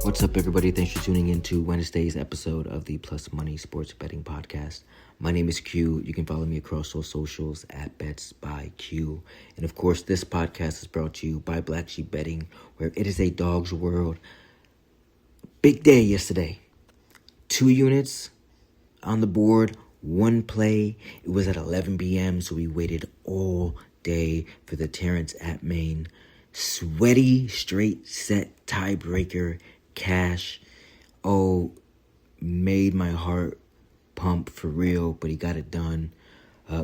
What's up, everybody? Thanks for tuning in to Wednesday's episode of the Plus Money Sports Betting Podcast. My name is Q. You can follow me across all socials at Bets by Q. And of course, this podcast is brought to you by Black Sheep Betting, where it is a dog's world. Big day yesterday. 2 units on the board, 1 play. It was at 11 p.m., so we waited all day for the Terrence at Maine. Sweaty, straight set tiebreaker cash. Made my heart pump for real, but he got it done.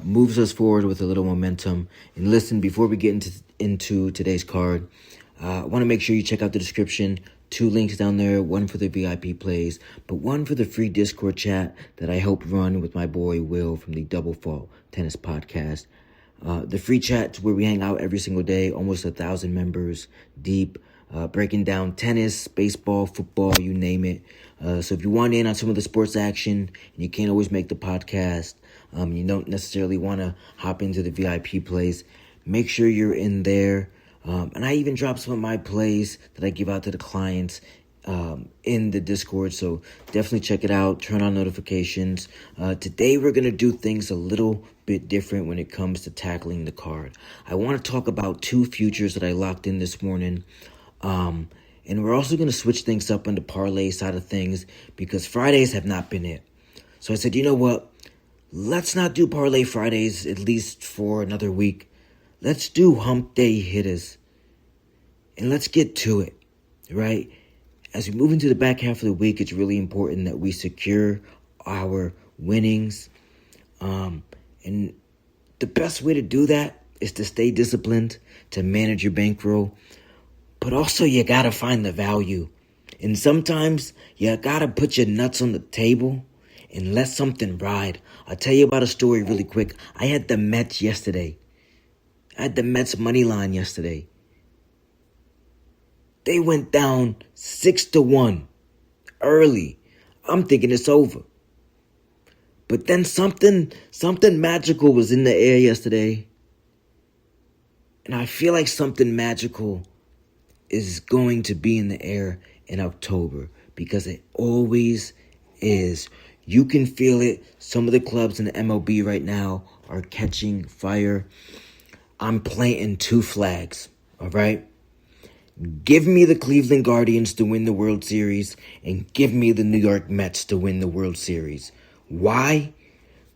Moves us forward with a little momentum. And listen, before we get into today's card, I want to make sure you check out the description. 2 links down there, one for the VIP plays, but one for the free Discord chat that I helped run with my boy Will from the Double Fault Tennis Podcast. The free chat's where we hang out every single day, almost 1,000 members deep, breaking down tennis, baseball, football, you name it. So if you want in on some of the sports action and you can't always make the podcast, you don't necessarily want to hop into the VIP plays, make sure you're in there. And I even drop some of my plays that I give out to the clients in the Discord, so definitely check it out. Turn on notifications. Today we're going to do things a little bit different when it comes to tackling the card. I want to talk about 2 futures that I locked in this morning. And we're also going to switch things up on the parlay side of things because Fridays have not been it. So I said, you know what? Let's not do parlay Fridays, at least for another week. Let's do hump day hitters. And let's get to it, right? As we move into the back half of the week, it's really important that we secure our winnings. And the best way to do that is to stay disciplined, to manage your bankroll. But also, you got to find the value. And sometimes, you got to put your nuts on the table and let something ride. I'll tell you about a story really quick. I had the Mets yesterday. I had the Mets money line yesterday. They went down 6-1 early. I'm thinking it's over. But then something magical was in the air yesterday. And I feel like something magical is going to be in the air in October because it always is. You can feel it. Some of the clubs in the MLB right now are catching fire. I'm planting 2 flags, all right? Give me the Cleveland Guardians to win the World Series and give me the New York Mets to win the World Series. Why?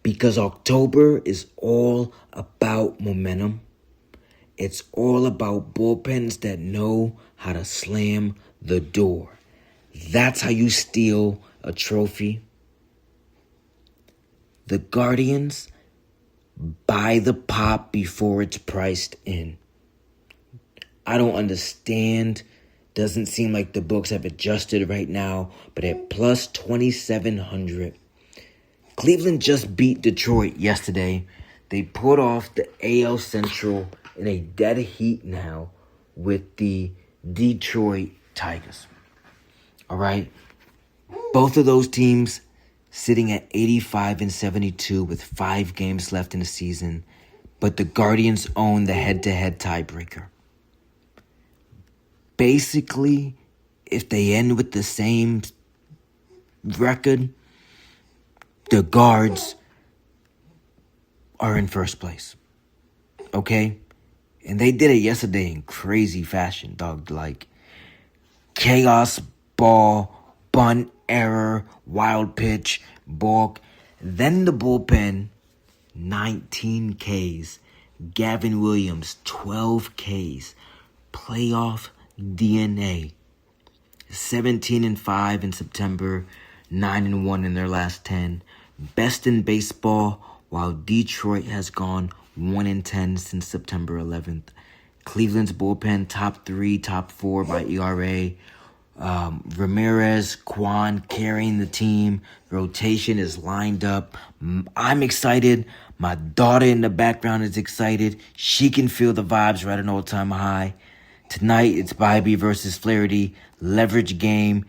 Because October is all about momentum. It's all about bullpens that know how to slam the door. That's how you steal a trophy. The Guardians buy the pop before it's priced in. I don't understand. Doesn't seem like the books have adjusted right now, but at plus 2,700. Cleveland just beat Detroit yesterday. They put off the AL Central in a dead heat now with the Detroit Tigers. All right? Both of those teams sitting at 85 and 72 with 5 games left in the season, but the Guardians own the head-to-head tiebreaker. Basically, if they end with the same record, the Guards are in first place. Okay? And they did it yesterday in crazy fashion, dog. Like, chaos, ball, bunt, error, wild pitch, balk. Then the bullpen, 19 Ks. Gavin Williams, 12 Ks. Playoff DNA. 17-5 in September, 9-1 in their last 10. Best in baseball, while Detroit has gone 1-10 since September 11th. Cleveland's bullpen, top 3, top 4 by ERA. Ramirez, Kwan carrying the team. Rotation is lined up. I'm excited. My daughter in the background is excited. She can feel the vibes right at an all-time high. Tonight, it's Bybee versus Flaherty. Leverage game.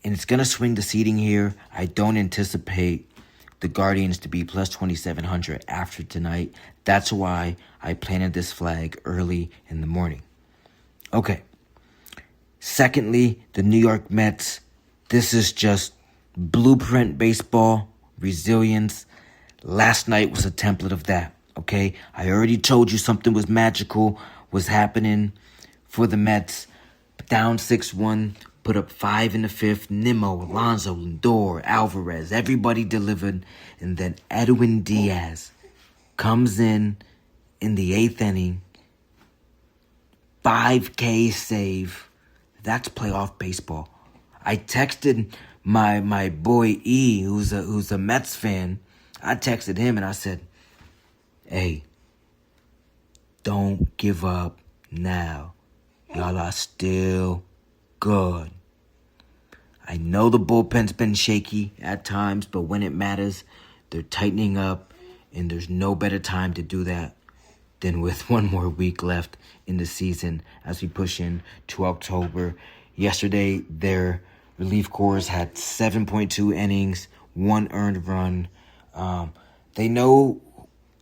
And it's going to swing the seating here. I don't anticipate the Guardians to be plus 2,700 after tonight. That's why I planted this flag early in the morning. Okay. Secondly, the New York Mets. This is just blueprint baseball, resilience. Last night was a template of that, okay? I already told you something was magical was happening for the Mets. Down 6-1, put up 5 in the fifth. Nimmo, Alonso, Lindor, Alvarez, everybody delivered. And then Edwin Diaz comes in the 8th inning. 5K save. That's playoff baseball. I texted my boy E, who's a Mets fan. I texted him and I said, "Hey, don't give up now. Y'all are still good." I know the bullpen's been shaky at times, but when it matters, they're tightening up, and there's no better time to do that than with one more week left in the season as we push in to October. Yesterday, their relief corps had 7.2 innings, 1 earned run. They know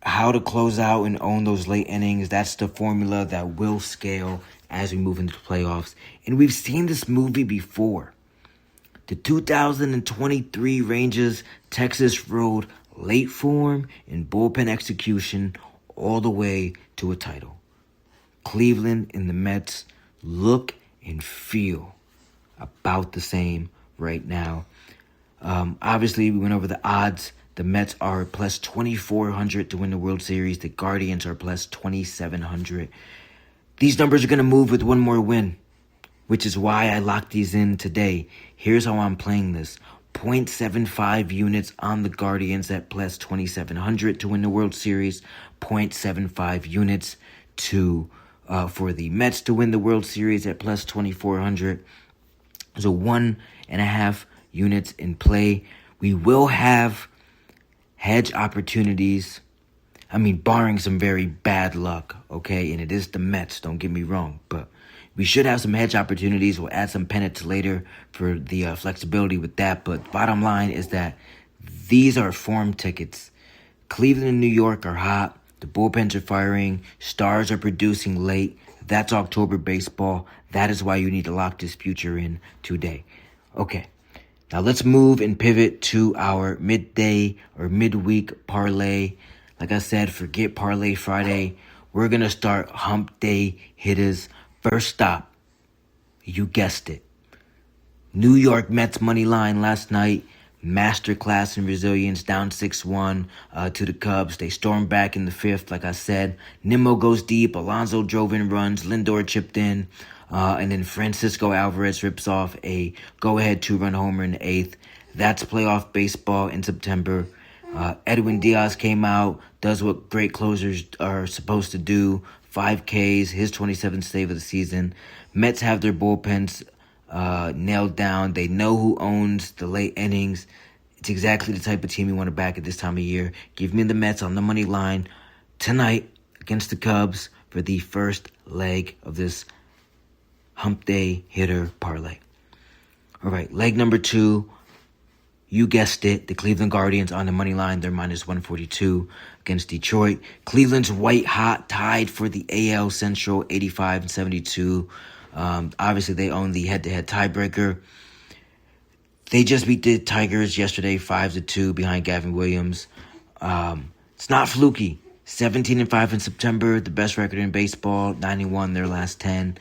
how to close out and own those late innings. That's the formula that will scale as we move into the playoffs. And we've seen this movie before. The 2023 Rangers, Texas rode late form and bullpen execution all the way to a title. Cleveland and the Mets look and feel about the same right now. Obviously, we went over the odds. The Mets are plus 2,400 to win the World Series. The Guardians are plus 2,700. These numbers are going to move with one more win, which is why I locked these in today. Here's how I'm playing this. 0.75 units on the Guardians at plus 2,700 to win the World Series. 0.75 units for the Mets to win the World Series at plus 2,400. So 1.5 units in play. We will have hedge opportunities. I mean, barring some very bad luck, okay? And it is the Mets, don't get me wrong. But we should have some hedge opportunities. We'll add some pennants later for the flexibility with that. But bottom line is that these are form tickets. Cleveland and New York are hot. The bullpens are firing. Stars are producing late. That's October baseball. That is why you need to lock this future in today. Okay. Now let's move and pivot to our midday or midweek parlay. Like I said, forget Parlay Friday. We're going to start hump day hitters. First stop, you guessed it. New York Mets money line last night. Masterclass in resilience, down 6-1 to the Cubs. They stormed back in the fifth, like I said. Nimmo goes deep. Alonso drove in runs. Lindor chipped in. And then Francisco Alvarez rips off a go-ahead 2-run homer in the 8th. That's playoff baseball in September. Edwin Diaz came out, does what great closers are supposed to do. 5 Ks, his 27th save of the season. Mets have their bullpens nailed down. They know who owns the late innings. It's exactly the type of team you want to back at this time of year. Give me the Mets on the money line tonight against the Cubs for the first leg of this hump day hitter parlay. All right, leg number 2. You guessed it, the Cleveland Guardians on the money line. They're minus 142 against Detroit. Cleveland's white hot, tied for the AL Central, 85-72. Obviously, they own the head-to-head tiebreaker. They just beat the Tigers yesterday, 5-2 behind Gavin Williams. It's not fluky. 17-5 in September, the best record in baseball. 91 their last 10.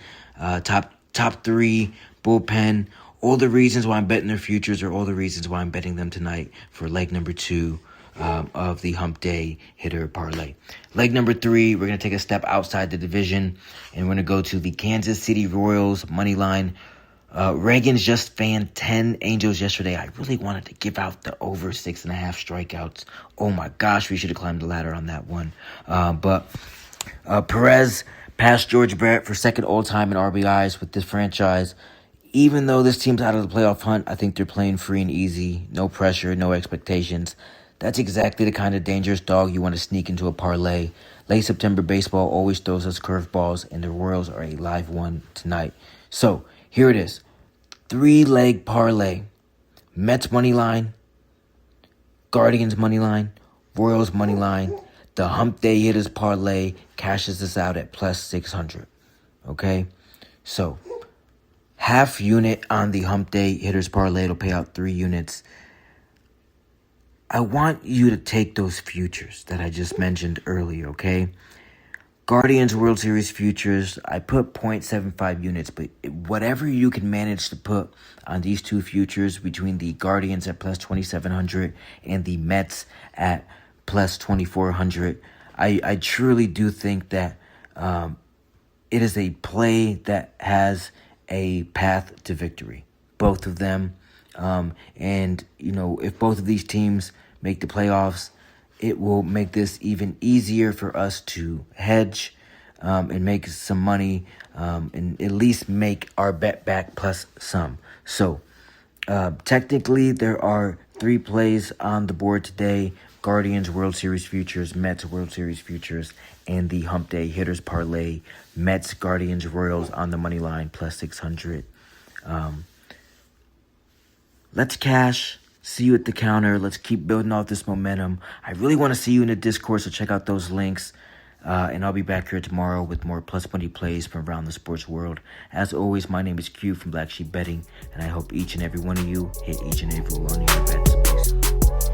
Top 3 bullpen. All the reasons why I'm betting their futures are all the reasons why I'm betting them tonight for leg number 2 of the hump day hitter parlay. Leg number 3, we're going to take a step outside the division, and we're going to go to the Kansas City Royals money line. Reagan's just fanned 10 Angels yesterday. I really wanted to give out the over 6.5 strikeouts. Oh my gosh, we should have climbed the ladder on that one. But Perez passed George Brett for second all-time in RBIs with this franchise. Even though this team's out of the playoff hunt, I think they're playing free and easy. No pressure, no expectations. That's exactly the kind of dangerous dog you want to sneak into a parlay. Late September baseball always throws us curveballs, and the Royals are a live one tonight. So, here it is. 3-leg parlay. Mets money line, Guardians money line, Royals money line. The Hump Day Hitters Parlay cashes us out at plus 600. Okay? So, half unit on the Hump Day Hitters Parlay. It'll pay out 3 units. I want you to take those futures that I just mentioned earlier, okay? Guardians World Series futures, I put 0.75 units, but whatever you can manage to put on these 2 futures between the Guardians at plus 2,700 and the Mets at plus 2,400, I truly do think that it is a play that has a path to victory. Both of them. And, if both of these teams make the playoffs, it will make this even easier for us to hedge and make some money and at least make our bet back plus some. So, technically, there are 3 plays on the board today. Guardians World Series futures, Mets World Series futures, and the Hump Day Hitters Parlay. Mets, Guardians, Royals on the money line plus 600. Let's cash. See you at the counter. Let's keep building off this momentum. I really want to see you in the Discord, so check out those links. And I'll be back here tomorrow with more plus money plays from around the sports world. As always, my name is Q from Black Sheep Betting, and I hope each and every one of you hit each and every one of your bets. Peace.